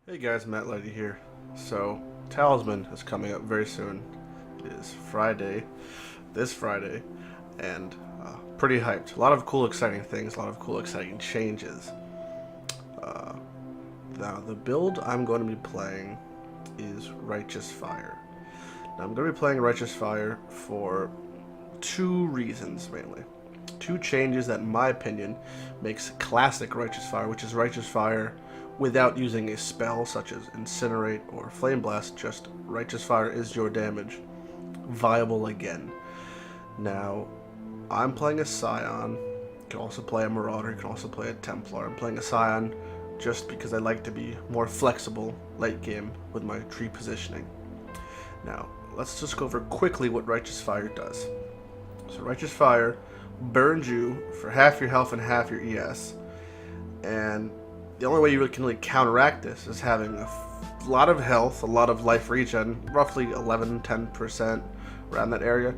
Hey guys, Matt Lighty here. So, Talisman is coming up very soon. It is Friday, this Friday, and pretty hyped. A lot of cool, exciting things, a lot of cool, exciting changes. Uh, Now, the build I'm going to be playing is Righteous Fire. Now, I'm going to be playing Righteous Fire for two reasons mainly. Two changes that, in my opinion, makes classic Righteous Fire, which is Righteous Fire without using a spell such as Incinerate or Flame Blast, just Righteous Fire is your damage, viable again. Now, I'm playing a Scion, you can also play a Marauder, you can also play a Templar. I'm playing a Scion just because I like to be more flexible late game with my tree positioning. Now, let's just go over quickly what Righteous Fire does. So Righteous Fire burns you for half your health and half your ES, and the only way you can really counteract this is having a lot of health, a lot of life regen, roughly 11-10% around that area,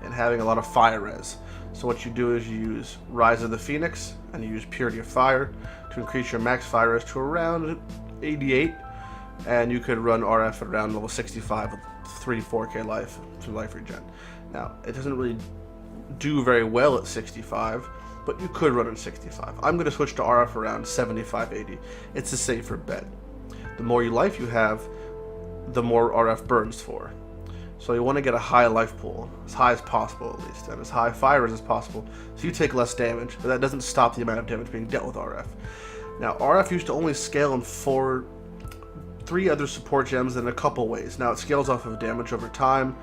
and having a lot of fire res. So what you do is you use Rise of the Phoenix and you use Purity of Fire to increase your max fire res to around 88, and you could run RF at around level 65 with 3-4k life through life regen. Now, it doesn't really do very well at 65, but you could run at 65. I'm going to switch to RF around 75-80. It's a safer bet. The more life you have, the more RF burns for. So you want to get a high life pool, as high as possible at least, and as high fire as possible, so you take less damage, but that doesn't stop the amount of damage being dealt with RF. Now, RF used to only scale in three other support gems in a couple ways. Now it scales off of damage over time,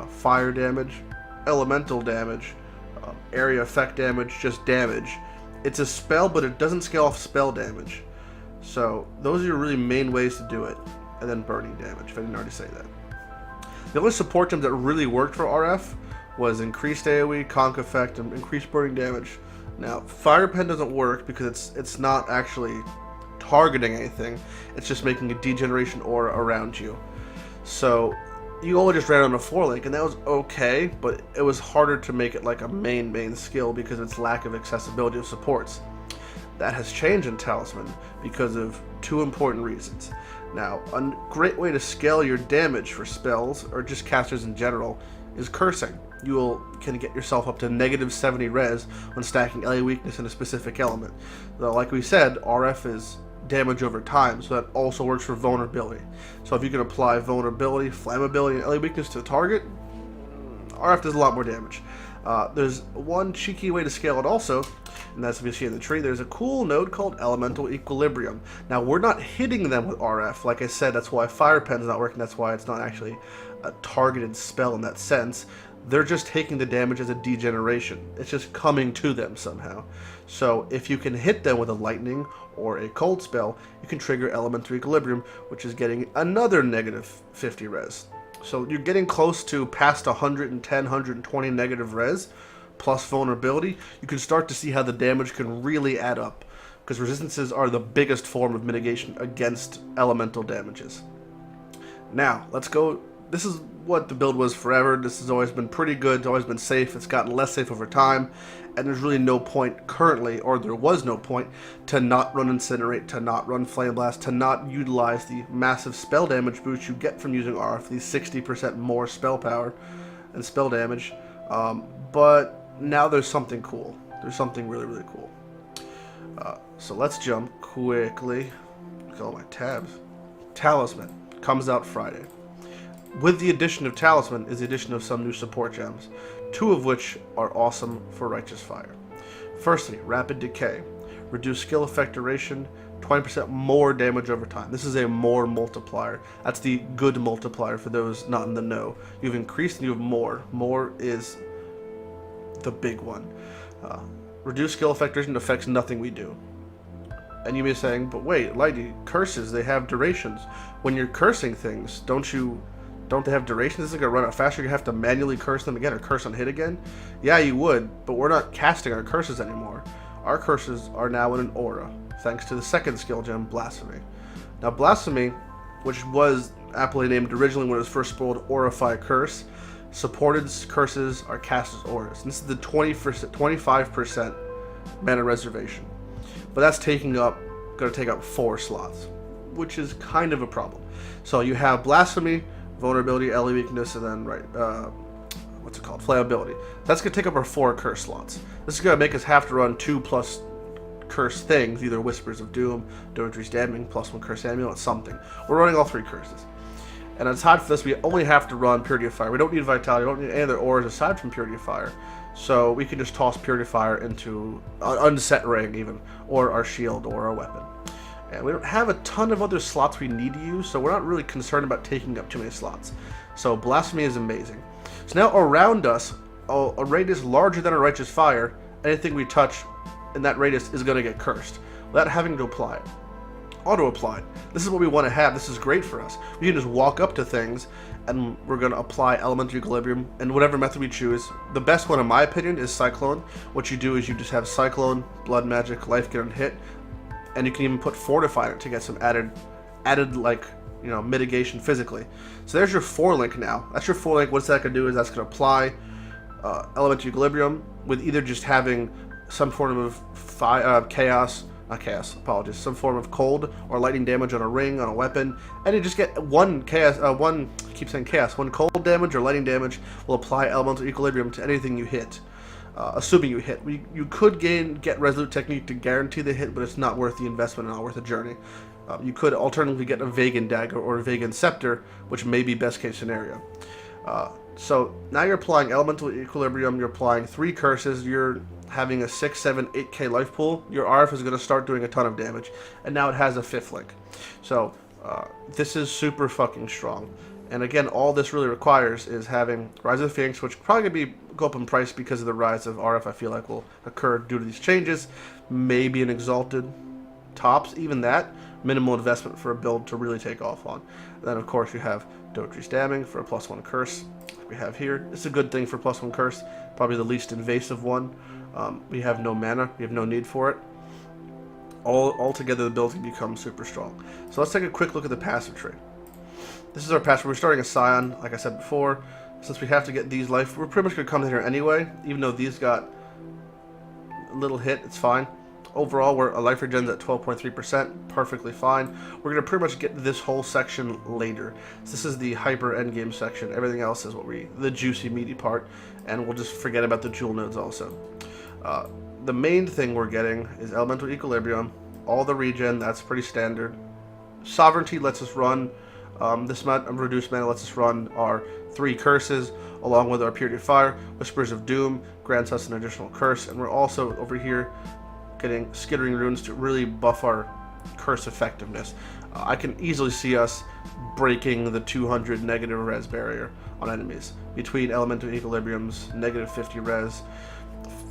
fire damage, elemental damage, area effect damage, just damage. It's a spell, but it doesn't scale off spell damage. So those are your really main ways to do it. And then burning damage, if I didn't already say that. The only support gem that really worked for RF was increased AoE, conk effect, and increased burning damage. Now, Fire Pen doesn't work because it's not actually targeting anything. It's just making a degeneration aura around you. So you only just ran on a 4-link, and that was okay, but it was harder to make it like a main skill because of its lack of accessibility of supports. That has changed in Talisman because of two important reasons. Now, a great way to scale your damage for spells, or just casters in general, is cursing. You can get yourself up to negative 70 res when stacking LA weakness in a specific element. Though, like we said, RF is damage over time, so that also works for vulnerability. So if you can apply vulnerability, flammability, and LA weakness to the target, RF does a lot more damage. There's one cheeky way to scale it also, and that's if you see in the tree, there's a cool node called Elemental Equilibrium. Now, we're not hitting them with RF. Like I said, that's why Fire Pen's not working. That's why it's not actually a targeted spell in that sense. They're just taking the damage as a degeneration. It's just coming to them somehow. So if you can hit them with a lightning or a cold spell, you can trigger Elemental Equilibrium, which is getting another negative 50 res. So you're getting close to past 110, 120 negative res, plus vulnerability. You can start to see how the damage can really add up, because resistances are the biggest form of mitigation against elemental damages. Now, let's go. This is what the build was forever. This has always been pretty good. It's always been safe. It's gotten less safe over time, and there's really no point currently, or there was no point, to not run Incinerate, to not run Flame Blast, to not utilize the massive spell damage boost you get from using RF, these 60% more spell power and spell damage. But now there's something cool. There's something really cool. So let's jump quickly. Look at all my tabs. Talisman comes out Friday. With the addition of Talisman is the addition of some new support gems, two of which are awesome for Righteous Fire. Firstly, Rapid Decay. Reduce skill effect duration, 20% more damage over time. This is a more multiplier. That's the good multiplier for those not in the know. You've increased and you have more. More is the big one. Reduce skill effect duration affects nothing we do. And you may be saying, but wait, Lighty, curses, they have durations. When you're cursing things, don't they have durations? Isn't it going to run out faster? You have to manually curse them again or curse on hit again? Yeah, you would, but we're not casting our curses anymore. Our curses are now in an aura, thanks to the second skill gem, Blasphemy. Now, Blasphemy, which was aptly named originally when it was first spoiled Aurify Curse, supported curses are cast as auras. And this is the 25% mana reservation. But that's going to take up 4 slots. which is kind of a problem. So you have Blasphemy, Vulnerability, LE Weakness, and then, what's it called? Flammability. That's going to take up our 4 curse slots. This is going to make us have to run 2 plus curse things, either Whispers of Doom, Dometry's Damning, +1 curse amulet, something. We're running all 3 curses. And aside from this, we only have to run Purity of Fire. We don't need Vitality, we don't need any other auras aside from Purity of Fire. So we can just toss Purity of Fire into Unset Ring even, or our shield, or our weapon. And we don't have a ton of other slots we need to use, so we're not really concerned about taking up too many slots. So Blasphemy is amazing. So now around us, a radius larger than a Righteous Fire, anything we touch in that radius is going to get cursed, without having to apply it. Auto-applied. This is what we want to have. This is great for us. We can just walk up to things, and we're going to apply Elemental Equilibrium, and whatever method we choose. The best one, in my opinion, is Cyclone. What you do is you just have Cyclone, Blood Magic, Life Gain, and Hit, and you can even put Fortify in it to get some added like, you know, mitigation physically. So there's your 4-link now. That's your 4-link. What's that going to do is that's going to apply Elemental Equilibrium with either just having some form of some form of cold or lightning damage on a ring, on a weapon, and you just get one cold damage or lightning damage will apply Elemental Equilibrium to anything you hit, assuming you hit. You could get Resolute Technique to guarantee the hit, but it's not worth the investment and not worth the journey. You could alternatively get a Vagan Dagger or a Vagan Scepter, which may be best case scenario. So now you're applying Elemental Equilibrium, you're applying 3 curses, you're having a 6, 7, 8k life pool. Your RF is going to start doing a ton of damage, and now it has a 5th link. So this is super fucking strong. And again, all this really requires is having Rise of the Phoenix, which probably going to go up in price because of the rise of RF. I feel like will occur due to these changes. Maybe an Exalted tops, even that. Minimal investment for a build to really take off on. And then of course you have Dometry's Damning for a +1 curse. We have here. It's a good thing for +1 curse. Probably the least invasive one. We have no mana. We have no need for it. All together, the build can become super strong. So let's take a quick look at the passive tree. This is our passive. We're starting a Scion, like I said before. Since we have to get these life, we're pretty much going to come in here anyway. Even though these got a little hit, it's fine. Overall, we're a life regen's at 12.3%, perfectly fine. We're going to pretty much get this whole section later. So this is the hyper endgame section. Everything else is the juicy, meaty part, and we'll just forget about the jewel nodes also. The main thing we're getting is Elemental Equilibrium, all the regen, that's pretty standard. Sovereignty lets us run, this amount of reduced mana lets us run our 3 curses, along with our Purity of Fire. Whispers of Doom grants us an additional curse, and we're also over here getting Skittering Runes to really buff our curse effectiveness. I can easily see us breaking the 200 negative res barrier on enemies. Between Elemental Equilibrium's -50 res,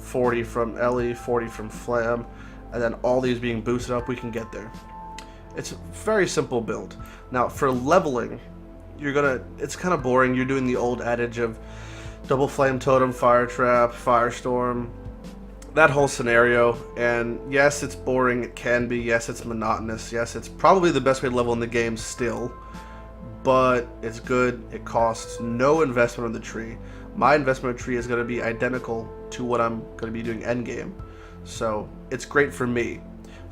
40 from LE, 40 from Flam, and then all these being boosted up, we can get there. It's a very simple build. Now for leveling, it's kind of boring. You're doing the old adage of double Flame Totem, Fire Trap, Firestorm, that whole scenario, and yes, it's boring, it can be, yes, it's monotonous, yes, it's probably the best way to level in the game still, but it's good, it costs no investment on the tree. My investment on the tree is going to be identical to what I'm going to be doing endgame, so it's great for me.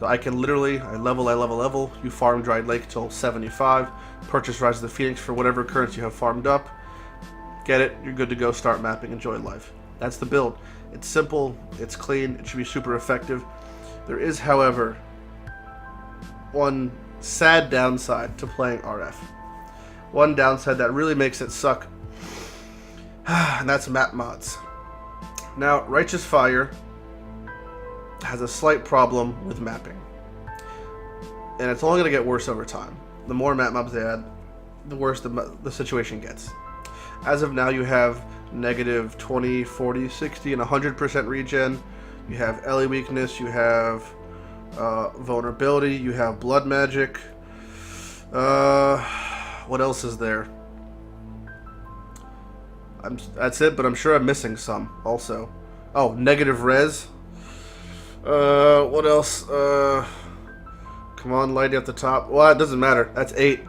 So I can literally, I level, you farm Dried Lake till 75, purchase Rise of the Phoenix for whatever currency you have farmed up, get it, you're good to go, start mapping, enjoy life. That's the build. It's simple, it's clean, it should be super effective. There is, however, one sad downside to playing RF. One downside that really makes it suck, and that's map mods. Now, Righteous Fire has a slight problem with mapping, and it's only going to get worse over time. The more map mobs they add, the worse the situation gets. As of now, you have -20, 40, 60, and 100% regen. You have LE weakness, you have vulnerability, you have blood magic. What else is there? That's it, but I'm sure I'm missing some also. Oh, negative res. What else? Come on, Lighty at the top. Well, it doesn't matter. That's 8.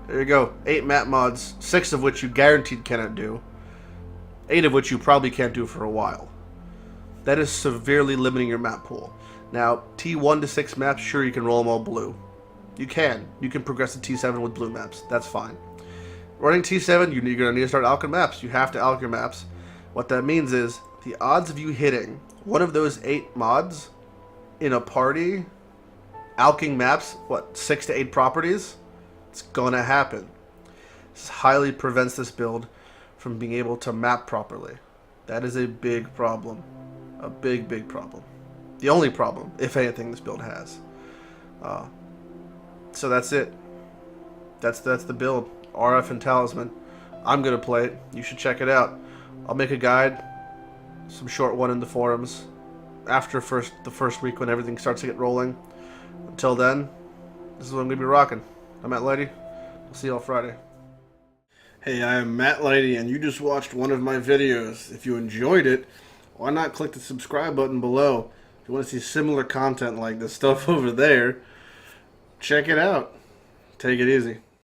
There you go. 8 map mods, 6 of which you guaranteed cannot do. 8 of which you probably can't do for a while. That is severely limiting your map pool. Now, T1 to 6 maps, sure, you can roll them all blue. You can. You can progress to T7 with blue maps. That's fine. Running T7, you're going to need to start alching maps. You have to alch your maps. What that means is the odds of you hitting one of those 8 mods in a party, alching maps, 6 to 8 properties, it's going to happen. This highly prevents this build from being able to map properly. That is a big problem. A big, big problem. The only problem, if anything, this build has. So that's it. That's the build. RF and Talisman. I'm going to play it. You should check it out. I'll make a guide, some short one in the forums, after the first week when everything starts to get rolling. Until then, this is what I'm going to be rocking. I'm Matt Lighty. We'll see you all Friday. Hey, I am Matt Lighty, and you just watched one of my videos. If you enjoyed it, why not click the subscribe button below? If you want to see similar content like this stuff over there, check it out. Take it easy.